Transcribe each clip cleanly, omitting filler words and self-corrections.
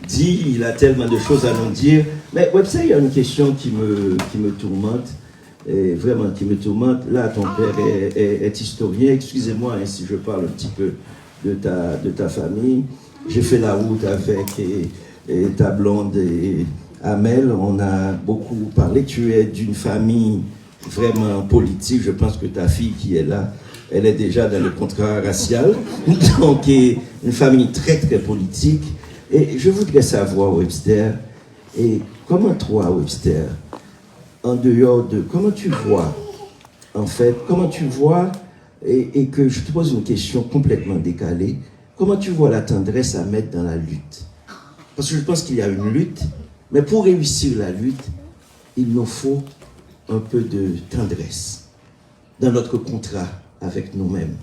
dit, il a tellement de choses à nous dire. Mais Webster, il y a une question qui me tourmente, et vraiment qui me tourmente. Là, ton père est historien. Excusez-moi hein, si je parle un petit peu de ta famille. J'ai fait la route avec ta blonde et Amel. On a beaucoup parlé. Tu es d'une famille vraiment politique. Je pense que ta fille qui est là, elle est déjà dans le contrat racial. Donc, une famille très, très politique. Et je voudrais savoir, Webster, et comment toi, Webster, en dehors de... Comment tu vois, en fait, comment tu vois, et que je te pose une question complètement décalée, comment tu vois la tendresse à mettre dans la lutte? Parce que je pense qu'il y a une lutte, mais pour réussir la lutte, il nous faut un peu de tendresse dans notre contrat avec nous-mêmes.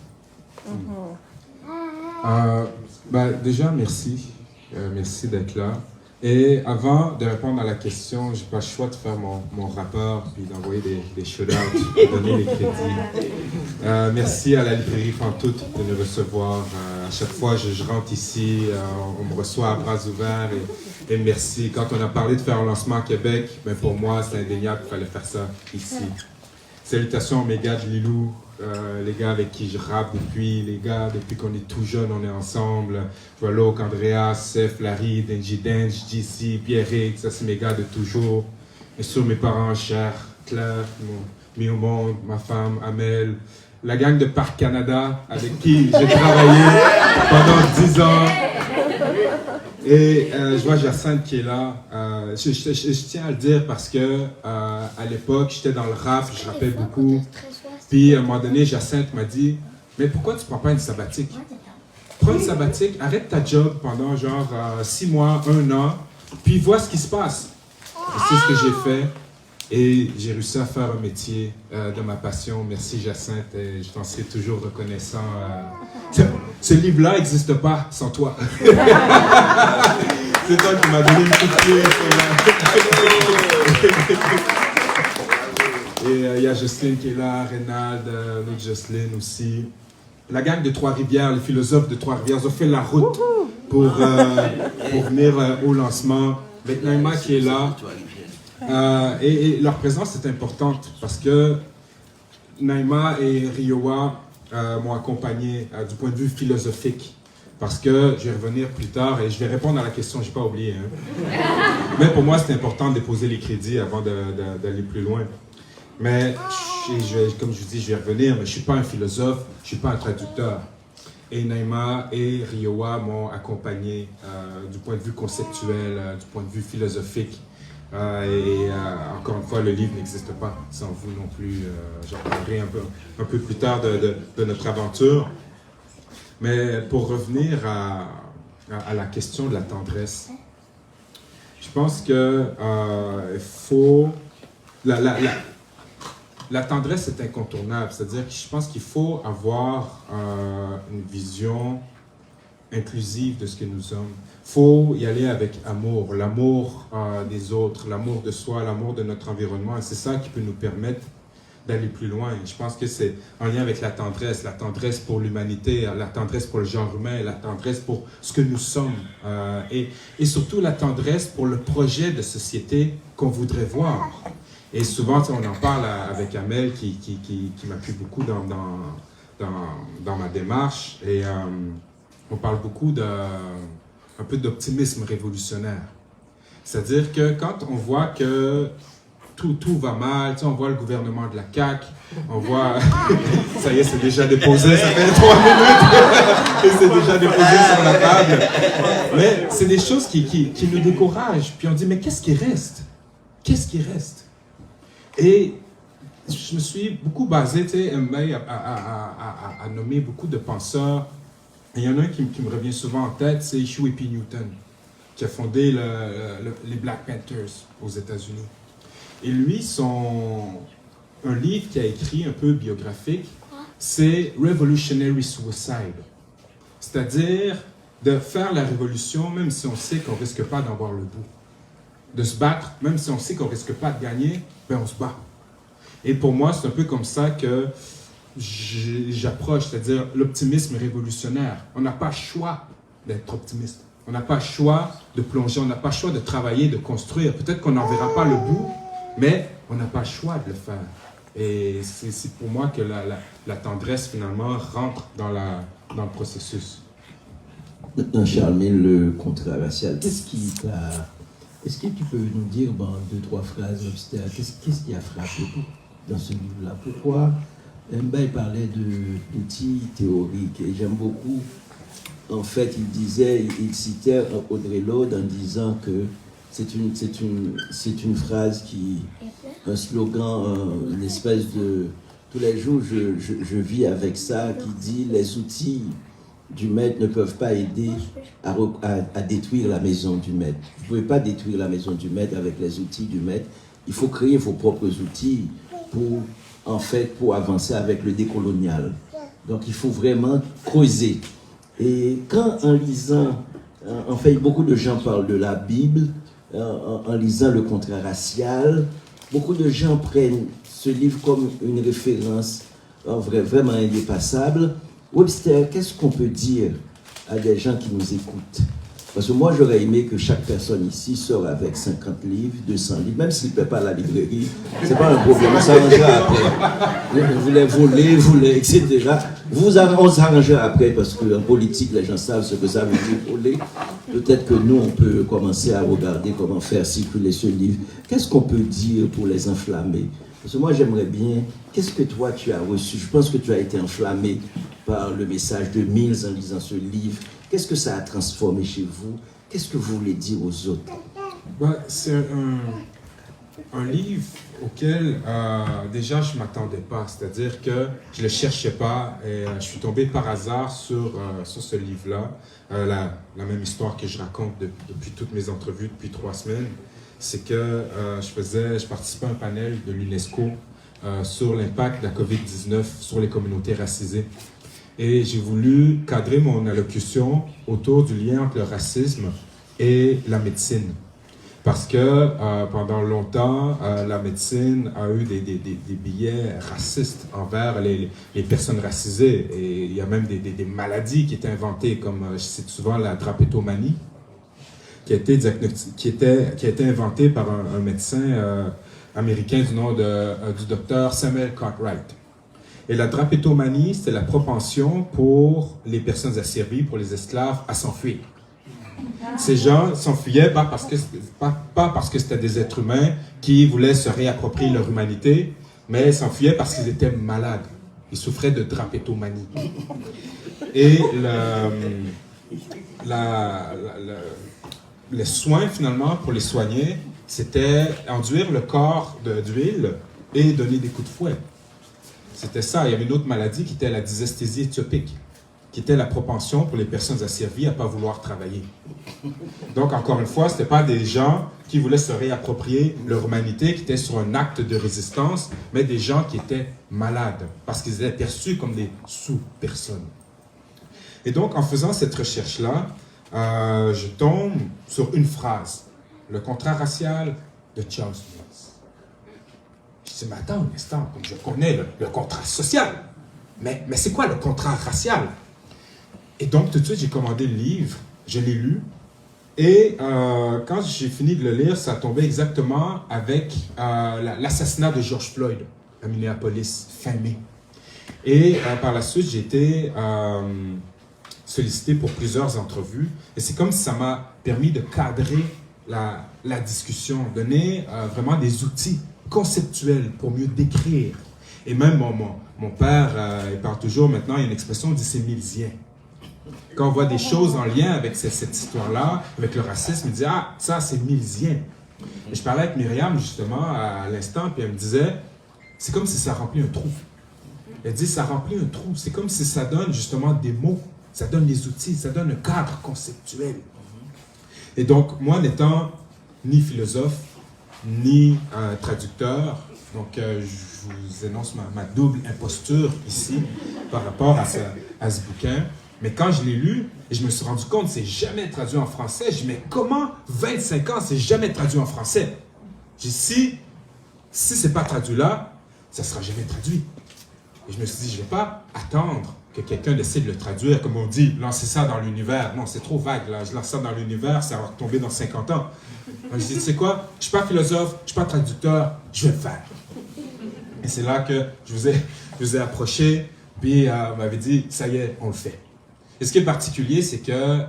Déjà, merci. Merci d'être là. Et avant de répondre à la question, j'ai pas le choix de faire mon rapport puis d'envoyer des shout-outs, de donner les crédits. Merci à la librairie Pantoute de nous recevoir. À chaque fois je rentre ici, on me reçoit à bras ouverts et merci. Quand on a parlé de faire un lancement à Québec, ben pour moi c'est indéniable qu'il fallait faire ça ici. Salutations à mes gars de Lilou, les gars avec qui je rappe depuis qu'on est tout jeune, on est ensemble. Je vois Locke, Andrea, Seth, Larry, Denji Denj, JC, Pierrick, ça c'est mes gars de toujours. Et sur mes parents chers, Claire, mis au monde, ma femme, Amel, la gang de Parc Canada avec qui j'ai travaillé pendant 10 ans. Et je vois Jacinthe qui est là. Je tiens à le dire parce que à l'époque, j'étais dans le rap, je rappais beaucoup. Puis à un moment donné, Jacinthe m'a dit « Mais pourquoi tu prends pas une sabbatique? Prends une sabbatique, arrête ta job pendant genre 6 mois, 1 an, puis vois ce qui se passe. » Et c'est ce que j'ai fait. Et j'ai réussi à faire un métier de ma passion. Merci Jacinthe, et je t'en serai toujours reconnaissant. Ce livre-là n'existe pas sans toi. C'est toi qui m'as donné une petite clé. Et il y a Jocelyne qui est là, Reynald, l'autre Jocelyne aussi. La gang de Trois-Rivières, les philosophes de Trois-Rivières ont fait la route pour venir au lancement. Avec Naïma qui est là. Et leur présence est importante parce que Naïma et Riowa m'ont accompagné du point de vue philosophique. Parce que je vais revenir plus tard et je vais répondre à la question, je n'ai pas oublié. Hein. Mais pour moi, c'est important de déposer les crédits avant d'aller plus loin. Mais, comme je vous dis, je vais revenir, mais je ne suis pas un philosophe, je ne suis pas un traducteur. Et Naïma et Riowa m'ont accompagné du point de vue conceptuel, du point de vue philosophique. Encore une fois, le livre n'existe pas sans vous non plus. J'en parlerai un peu plus tard de notre aventure. Mais pour revenir à la question de la tendresse, je pense que faut... La tendresse est incontournable, c'est-à-dire que je pense qu'il faut avoir une vision inclusive de ce que nous sommes. Il faut y aller avec amour, l'amour des autres, l'amour de soi, l'amour de notre environnement, et c'est ça qui peut nous permettre d'aller plus loin. Et je pense que c'est en lien avec la tendresse pour l'humanité, la tendresse pour le genre humain, la tendresse pour ce que nous sommes, et surtout la tendresse pour le projet de société qu'on voudrait voir. Et souvent, on en parle avec Amel qui m'appuie beaucoup dans ma démarche, et on parle beaucoup un peu d'optimisme révolutionnaire. C'est-à-dire que quand on voit que tout va mal, on voit le gouvernement de la CAQ, on voit... ça y est, c'est déjà déposé, ça fait 3 minutes, et c'est déjà déposé sur la table. Mais c'est des choses qui nous découragent. Puis on dit, mais qu'est-ce qui reste? Qu'est-ce qui reste? Et je me suis beaucoup basé, à nommer beaucoup de penseurs. Et il y en a un qui me revient souvent en tête, c'est Huey P. Newton, qui a fondé les Black Panthers aux États-Unis. Et lui, un livre qu'il a écrit un peu biographique, c'est Revolutionary Suicide. C'est-à-dire de faire la révolution même si on sait qu'on ne risque pas d'en voir le bout. De se battre même si on sait qu'on ne risque pas de gagner, ben on se bat. Et pour moi, c'est un peu comme ça que j'approche, c'est-à-dire l'optimisme révolutionnaire. On n'a pas le choix d'être optimiste. On n'a pas le choix de plonger, on n'a pas le choix de travailler, de construire. Peut-être qu'on n'en verra pas le bout, mais on n'a pas le choix de le faire. Et c'est pour moi que la tendresse, finalement, rentre dans le processus. Maintenant, Charlemagne, le contrat racial, est-ce que tu peux nous dire, bon, 2-3 phrases, qu'est-ce qui a frappé dans ce livre-là? Pourquoi Mbaye parlait d'outils théoriques, et j'aime beaucoup. En fait, il citait Audre Lorde en disant que c'est une phrase un slogan, une espèce de... Tous les jours, je vis avec ça, qui dit « Les outils du maître ne peuvent pas aider à détruire la maison du maître. Vous ne pouvez pas détruire la maison du maître avec les outils du maître. Il faut créer vos propres outils pour avancer avec le décolonial. Donc, il faut vraiment creuser. Et quand, en lisant, en fait, beaucoup de gens parlent de la Bible, en lisant le contrat racial, beaucoup de gens prennent ce livre comme une référence vraiment indépassable. Webster, qu'est-ce qu'on peut dire à des gens qui nous écoutent? Parce que moi, j'aurais aimé que chaque personne ici sort avec 50 livres, 200 livres, même s'il ne paie pas à la librairie, c'est pas un problème, on s'arrangera après. Vous les volez, etc. On s'arrangera après, parce qu'en politique, les gens savent ce que ça veut dire voler. Peut-être que nous, on peut commencer à regarder comment faire circuler ce livre. Qu'est-ce qu'on peut dire pour les enflammer? Parce que moi, j'aimerais bien, qu'est-ce que toi, tu as reçu? Je pense que tu as été enflammé par le message de Mills en lisant ce livre. Qu'est-ce que ça a transformé chez vous? Qu'est-ce que vous voulez dire aux autres? C'est un livre auquel, déjà, je ne m'attendais pas. C'est-à-dire que je ne le cherchais pas et je suis tombé par hasard sur ce livre-là. La même histoire que je raconte depuis toutes mes entrevues, depuis 3 semaines. C'est que je participais à un panel de l'UNESCO sur l'impact de la COVID-19 sur les communautés racisées. Et j'ai voulu cadrer mon allocution autour du lien entre le racisme et la médecine. Parce que pendant longtemps, la médecine a eu des billets racistes envers les personnes racisées. Et il y a même des maladies qui étaient inventées, comme je cite souvent la drapétomanie, qui a été inventée par un médecin américain du nom du docteur Samuel Cartwright. Et la drapétomanie, c'est la propension pour les personnes asservies, pour les esclaves, à s'enfuir. Ces gens s'enfuyaient pas parce que c'était des êtres humains qui voulaient se réapproprier leur humanité, mais s'enfuyaient parce qu'ils étaient malades. Ils souffraient de drapétomanie. Et les soins, finalement, pour les soigner, c'était enduire le corps d'huile et donner des coups de fouet. C'était ça. Il y avait une autre maladie qui était la dysesthésie éthiopique, qui était la propension pour les personnes asservies à ne pas vouloir travailler. Donc, encore une fois, ce n'était pas des gens qui voulaient se réapproprier leur humanité, qui étaient sur un acte de résistance, mais des gens qui étaient malades, parce qu'ils étaient perçus comme des sous-personnes. Et donc, en faisant cette recherche-là, je tombe sur une phrase, le contrat racial de Charles Mills. Je dis, mais attends un instant, comme je connais le contrat social, mais c'est quoi le contrat racial? Et donc, tout de suite, j'ai commandé le livre, je l'ai lu, et quand j'ai fini de le lire, ça tombait exactement avec l'assassinat de George Floyd à Minneapolis, fin mai. Et par la suite, j'ai été sollicité pour plusieurs entrevues, et c'est comme si ça m'a permis de cadrer la discussion, donner vraiment des outils conceptuels pour mieux décrire. Et même mon père, il parle toujours maintenant, il y a une expression, il dit c'est millsien. Quand on voit des choses en lien avec cette histoire-là, avec le racisme, il dit ah, ça c'est millsien. Et je parlais avec Myriam justement à l'instant, puis elle me disait c'est comme si ça remplit un trou. Elle dit ça remplit un trou, c'est comme si ça donne justement des mots, ça donne des outils, ça donne un cadre conceptuel. Et donc, moi n'étant ni philosophe, ni traducteur, donc je vous énonce ma double imposture ici par rapport à ce bouquin. Mais quand je l'ai lu, et je me suis rendu compte que c'est jamais traduit en français, je dis mais comment 25 ans c'est jamais traduit en français? J'ai dit si c'est pas traduit là, ça sera jamais traduit. Et je me suis dit je vais pas attendre que quelqu'un décide de le traduire, comme on dit, lancer ça dans l'univers. Non, c'est trop vague, là. Je lance ça dans l'univers, ça va retomber dans 50 ans. Donc, je dis, tu sais quoi, je ne suis pas philosophe, je ne suis pas traducteur, je vais le faire. Et c'est là que je vous ai approché, puis vous m'avez dit, ça y est, on le fait. Et ce qui est particulier, c'est que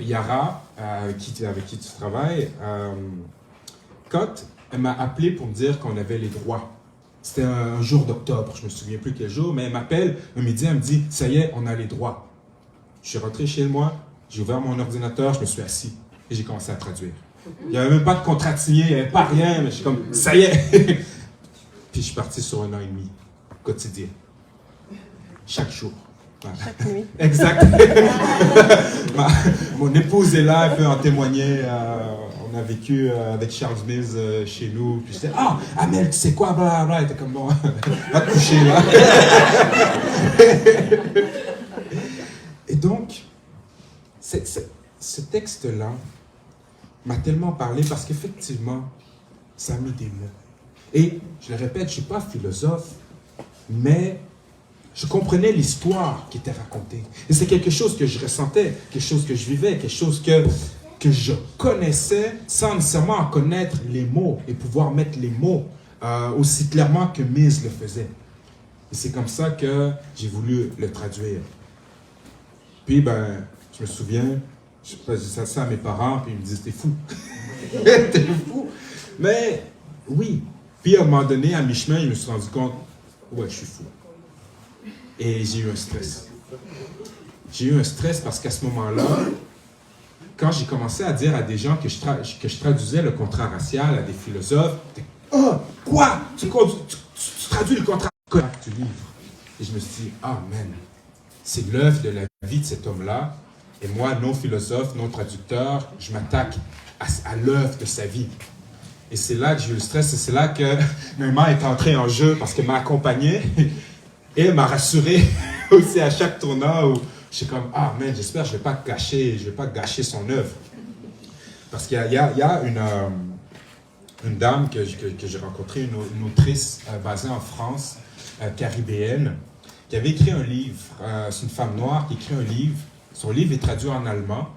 Yara, avec qui tu travailles, quand elle m'a appelé pour me dire qu'on avait les droits, c'était un jour d'octobre, je ne me souviens plus quel jour, mais elle m'appelle un midi, elle me dit, ça y est, on a les droits. Je suis rentré chez moi, j'ai ouvert mon ordinateur, je me suis assis et j'ai commencé à traduire. Il n'y avait même pas de contrat signé, il n'y avait pas rien, mais je suis comme, ça y est. Puis je suis parti sur 1 an et demi, quotidien. Chaque jour. Voilà. Chaque nuit. Exact. Mon épouse est là, elle peut en témoigner. On a vécu avec Charles Mills chez nous. Puis j'étais, ah, Amel, tu sais quoi, blablabla. Elle était comme, bon, va te coucher là. Et donc, ce texte-là m'a tellement parlé parce qu'effectivement, ça a mis des mots. Et je le répète, je ne suis pas philosophe, mais je comprenais l'histoire qui était racontée. Et c'est quelque chose que je ressentais, quelque chose que je vivais, quelque chose que je connaissais sans nécessairement en connaître les mots et pouvoir mettre les mots aussi clairement que Mills le faisait. Et c'est comme ça que j'ai voulu le traduire. Puis, ben, je me souviens, je disais ça à mes parents, puis ils me disaient, t'es fou. T'es fou. Mais, oui. Puis, à un moment donné, à mi-chemin, je me suis rendu compte, ouais, je suis fou. Et j'ai eu un stress. J'ai eu un stress parce qu'à ce moment-là, quand j'ai commencé à dire à des gens que je traduisais le contrat racial à des philosophes, oh, quoi? Tu traduis le contrat du livre. Et je me suis dit, ah, man, c'est l'œuvre de la vie de cet homme-là. Et moi, non philosophe, non traducteur, je m'attaque à l'œuvre de sa vie. Et c'est là que j'ai eu le stress et c'est là que Naïma est entrée en jeu parce qu'elle m'a accompagné et elle m'a rassuré aussi à chaque tournant où je suis comme, ah, man, j'espère que je ne vais pas gâcher son œuvre. Parce qu'il y a une dame que j'ai rencontrée, une autrice basée en France, caribéenne, qui avait écrit un livre. C'est une femme noire qui écrit un livre. Son livre est traduit en allemand.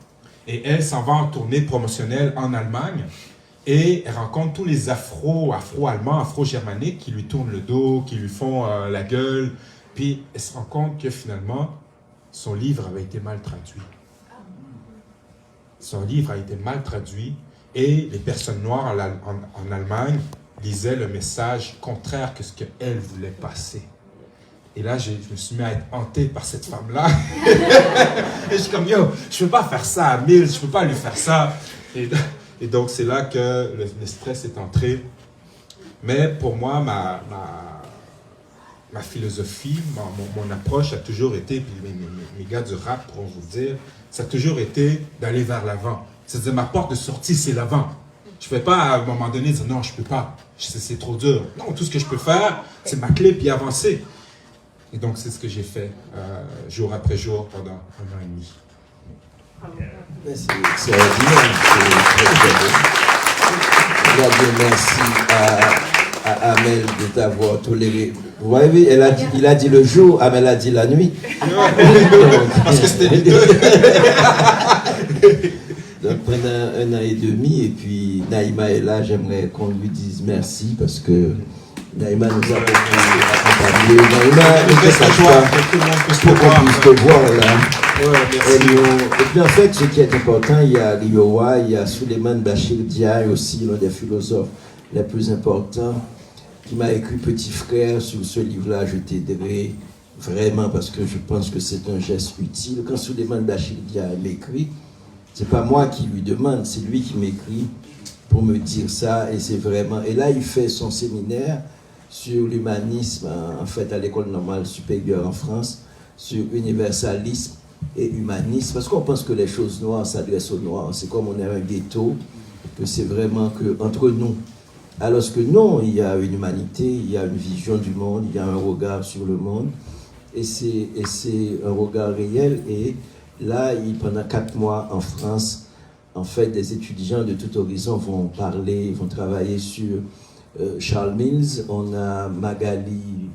Et elle s'en va en tournée promotionnelle en Allemagne. Et elle rencontre tous les afro-allemands, afro-germaniques qui lui tournent le dos, qui lui font la gueule. Puis elle se rend compte que finalement, son livre avait été mal traduit. Son livre a été mal traduit. Et les personnes noires en Allemagne lisaient le message contraire que ce qu'elle voulait passer. Et là, je me suis mis à être hanté par cette femme-là. Et je suis comme, yo, je ne peux pas faire ça à Mills, je ne peux pas lui faire ça. Et donc, c'est là que le stress est entré. Mais pour moi, ma philosophie, mon approche a toujours été, puis mes gars du rap pourront vous le dire, ça a toujours été d'aller vers l'avant. C'est-à-dire, ma porte de sortie, c'est l'avant. Je ne vais pas, à un moment donné, dire non, je ne peux pas, c'est trop dur. Non, tout ce que je peux faire, c'est ma clé, puis avancer. Et donc, c'est ce que j'ai fait jour après jour pendant 1 an et demi. C'est extraordinaire, c'est très bien. Merci à Amel de t'avoir toléré. Vous voyez, il a dit le jour, Amel a dit la nuit. Parce que c'était les deux. Donc pendant 1 an et demi, et puis Naïma est là, j'aimerais qu'on lui dise merci parce que Naïma nous a beaucoup accompagnés. Naïma, ne fait pas pour qu'on puisse te voir là. Et puis en fait, ce qui est important, il y a Riowa, il y a Souleymane Bachir Diaye aussi, l'un des philosophes les plus importants, qui m'a écrit Petit frère sur ce livre-là. Je t'aiderai vraiment parce que je pense que c'est un geste utile. Quand Souleymane Bachir Diaye m'écrit, c'est pas moi qui lui demande, c'est lui qui m'écrit pour me dire ça. Et c'est vraiment. Et là, il fait son séminaire sur l'humanisme, en fait, à l'école normale supérieure en France, sur universalisme et humanisme, parce qu'on pense que les choses noires s'adressent aux noirs. C'est comme on est un ghetto, que c'est vraiment que entre nous. Alors que non, il y a une humanité, il y a une vision du monde, il y a un regard sur le monde, et c'est un regard réel. Et là, pendant 4 mois en France, en fait, des étudiants de tout horizon vont travailler sur Charles Mills. On a Magali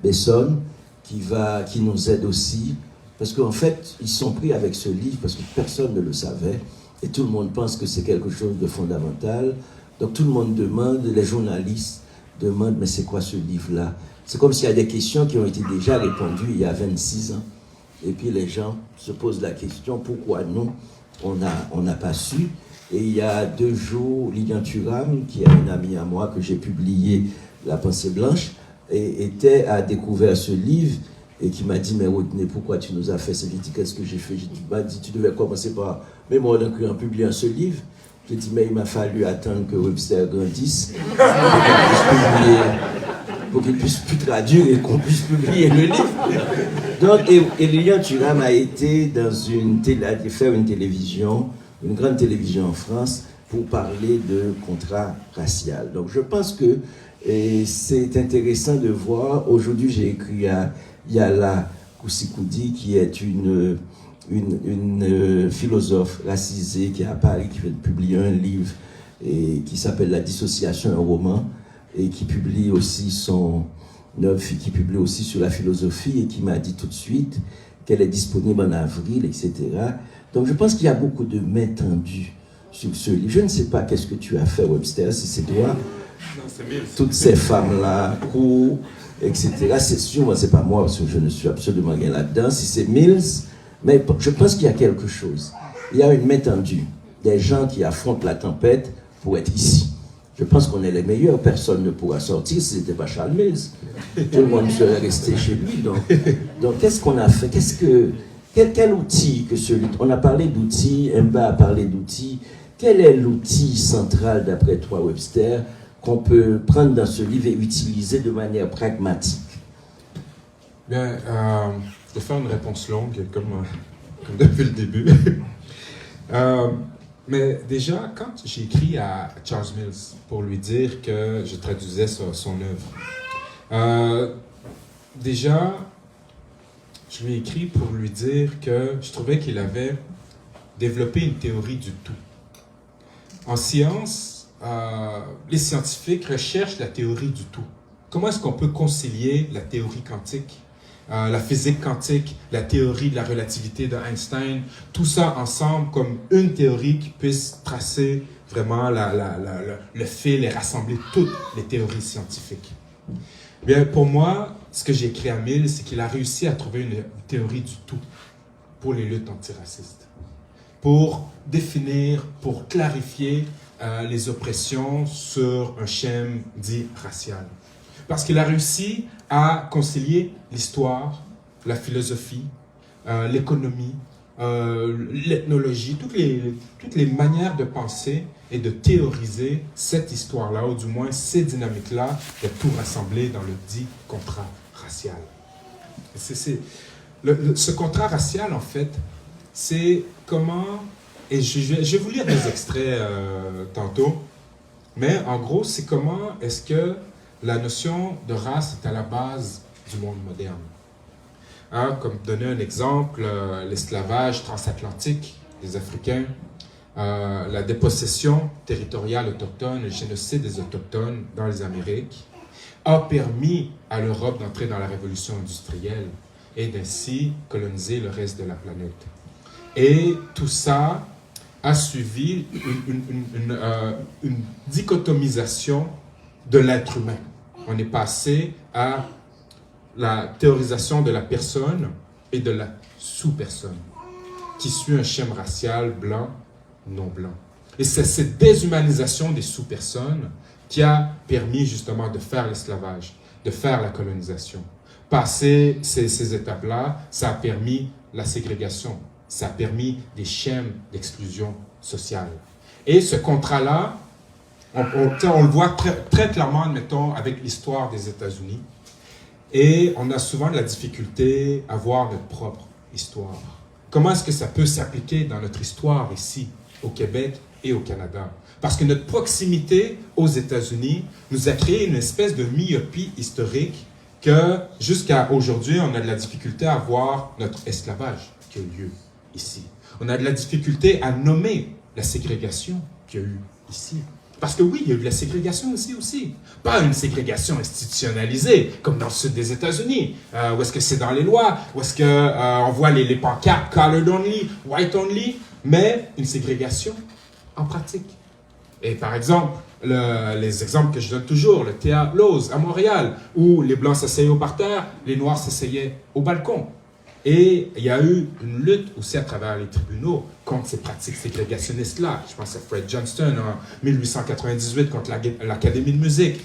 Besson, qui nous aide aussi. Parce qu'en fait, ils sont pris avec ce livre parce que personne ne le savait. Et tout le monde pense que c'est quelque chose de fondamental. Donc tout le monde demande, les journalistes demandent, mais c'est quoi ce livre-là? C'est comme s'il y a des questions qui ont été déjà répondues il y a 26 ans. Et puis les gens se posent la question, pourquoi nous, on n'a pas su? Et il y a 2 jours, Lilian Thuram, qui est une amie à moi que j'ai publié La Pensée Blanche, a découvert ce livre et qui m'a dit, mais Rodney, pourquoi tu nous as fait ça? J'ai dit, qu'est-ce que j'ai fait? J'ai dit, tu devais commencer par, mais moi, en publiant ce livre. J'ai dit, mais il m'a fallu attendre que Webster grandisse pour qu'il puisse plus traduire et qu'on puisse publier le livre. Donc, et Lilian Thuram a été faire une télévision, une grande télévision en France, pour parler de contrat racial. Donc, je pense que c'est intéressant de voir. Aujourd'hui, j'ai écrit à Yala Kousikoudi, qui est une philosophe racisée qui est à Paris, qui vient de publier un livre qui s'appelle La dissociation, un roman, et qui publie aussi son œuvre, qui publie aussi sur la philosophie, et qui m'a dit tout de suite qu'elle est disponible en avril, etc. Donc je pense qu'il y a beaucoup de mains tendues sur ce livre. Je ne sais pas qu'est-ce que tu as fait, Webster, si c'est toi. Non, c'est Mills. Toutes ces femmes-là, courent, etc. C'est sûr, moi, c'est pas moi, parce que je ne suis absolument rien là-dedans. Si c'est Mills, mais je pense qu'il y a quelque chose. Il y a une main tendue. Des gens qui affrontent la tempête pour être ici. Je pense qu'on est les meilleurs. Personne ne pourra sortir si ce n'était pas Charles Mills. Tout le monde serait resté chez lui. Donc qu'est-ce qu'on a fait? Quel outil que celui... On a parlé d'outils, Mba a parlé d'outils. Quel est l'outil central, d'après toi, Webster, qu'on peut prendre dans ce livre et utiliser de manière pragmatique? Bien, je vais faire une réponse longue, comme depuis le début. Mais déjà, quand j'ai écrit à Charles Mills pour lui dire que je traduisais son œuvre, déjà, je lui ai écrit pour lui dire que je trouvais qu'il avait développé une théorie du tout. En science, les scientifiques recherchent la théorie du tout. Comment est-ce qu'on peut concilier la théorie quantique, la physique quantique, la théorie de la relativité d'Einstein, tout ça ensemble comme une théorie qui puisse tracer vraiment le fil et rassembler toutes les théories scientifiques. Bien, pour moi, ce que j'ai écrit à Mills, c'est qu'il a réussi à trouver une théorie du tout pour les luttes antiracistes, pour définir, pour clarifier les oppressions sur un schème dit racial. Parce qu'il a réussi à concilier l'histoire, la philosophie, l'économie, l'ethnologie, toutes les manières de penser et de théoriser cette histoire-là, ou du moins ces dynamiques-là, de tout rassembler dans le dit contrat racial. Ce contrat racial, en fait, c'est comment... Et je vais vous lire des extraits tantôt, mais en gros, c'est comment est-ce que la notion de race est à la base du monde moderne. Comme donner un exemple, l'esclavage transatlantique des Africains, la dépossession territoriale autochtone, le génocide des Autochtones dans les Amériques, a permis à l'Europe d'entrer dans la révolution industrielle et d'ainsi coloniser le reste de la planète. Et tout ça a suivi une dichotomisation de l'être humain. On est passé à la théorisation de la personne et de la sous-personne, qui suit un schème racial blanc, non blanc. Et c'est cette déshumanisation des sous-personnes qui a permis justement de faire l'esclavage, de faire la colonisation. Passer ces étapes-là, ça a permis la ségrégation, ça a permis des schèmes d'exclusion sociale. Et ce contrat-là, on le voit très clairement, admettons, avec l'histoire des États-Unis. Et on a souvent de la difficulté à voir notre propre histoire. Comment est-ce que ça peut s'appliquer dans notre histoire ici, au Québec et au Canada? Parce que notre proximité aux États-Unis nous a créé une espèce de myopie historique que jusqu'à aujourd'hui, on a de la difficulté à voir notre esclavage qui a eu lieu ici. On a de la difficulté à nommer la ségrégation qu'il y a eu ici. Parce que oui, il y a eu de la ségrégation ici aussi. Pas une ségrégation institutionnalisée, comme dans le sud des États-Unis, où est-ce que c'est dans les lois, où est-ce que on voit les pancartes colored only, white only, mais une ségrégation en pratique. Et par exemple, les exemples que je donne toujours, le théâtre Lowe's à Montréal, où les Blancs s'asseyaient au parterre, les Noirs s'asseyaient au balcon. Et il y a eu une lutte aussi à travers les tribunaux contre ces pratiques ségrégationnistes-là. Je pense à Fred Johnston en 1898 contre l'Académie de musique,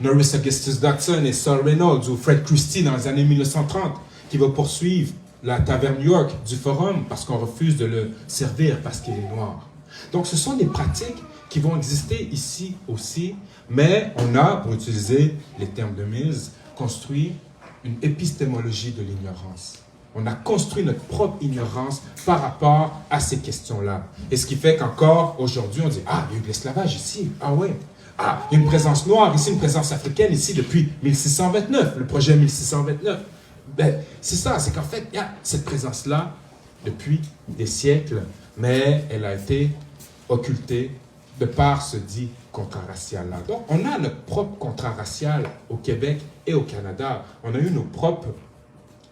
Norris Augustus Dodson et Saul Reynolds, ou Fred Christie dans les années 1930, qui va poursuivre la taverne New York du Forum parce qu'on refuse de le servir parce qu'il est noir. Donc ce sont des pratiques qui vont exister ici aussi, mais on a, pour utiliser les termes de Mills, construit une épistémologie de l'ignorance. On a construit notre propre ignorance par rapport à ces questions-là. Et ce qui fait qu'encore aujourd'hui, on dit « Ah, il y a eu de l'esclavage ici. Ah ouais. Ah, il y a une présence noire ici, une présence africaine ici depuis 1629, le projet 1629. » Ben, c'est ça, c'est qu'en fait, il y a cette présence-là depuis des siècles, mais elle a été occultée de par ce dit contrat racial-là. Donc, on a notre propre contrat racial au Québec et au Canada. On a eu nos propres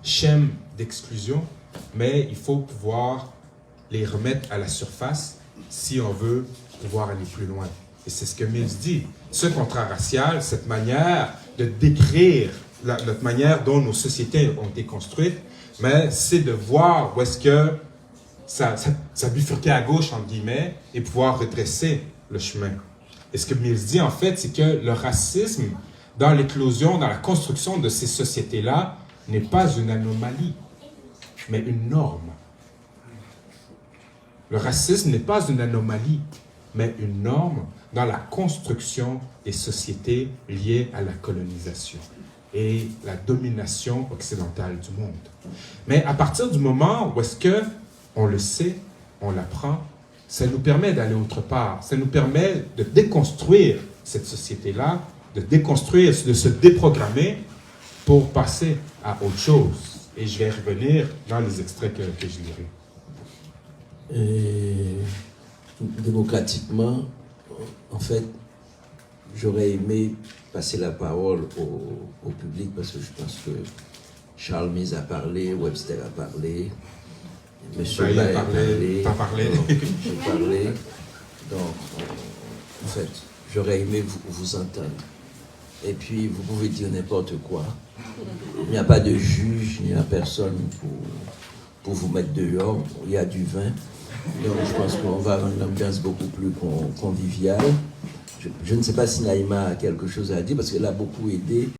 schèmes d'exclusion, mais il faut pouvoir les remettre à la surface si on veut pouvoir aller plus loin. Et c'est ce que Mills dit. Ce contrat racial, cette manière de décrire notre manière dont nos sociétés ont été construites, mais c'est de voir où est-ce que ça bifurquait à gauche, entre guillemets, et pouvoir redresser le chemin. Et ce que Mills dit, en fait, c'est que le racisme, dans l'éclosion, dans la construction de ces sociétés-là, n'est pas une anomalie, mais une norme. Le racisme n'est pas une anomalie, mais une norme dans la construction des sociétés liées à la colonisation et la domination occidentale du monde. Mais à partir du moment où est-ce que on le sait, on l'apprend, ça nous permet d'aller autre part. Ça nous permet de déconstruire cette société-là, de déconstruire, de se déprogrammer pour passer à autre chose. Et je vais revenir dans les extraits que je lirai. Démocratiquement, en fait, j'aurais aimé passer la parole au public parce que je pense que Charles Mills a parlé, Webster a parlé, Monsieur Bay a parlé. T'as parlé. J'ai parlé. Donc, en fait, j'aurais aimé vous entendre. Et puis, vous pouvez dire n'importe quoi. Il n'y a pas de juge, il n'y a personne pour vous mettre dehors. Il y a du vin. Donc, je pense qu'on va rendre l'ambiance beaucoup plus conviviale. Je ne sais pas si Naïma a quelque chose à dire, parce qu'elle a beaucoup aidé.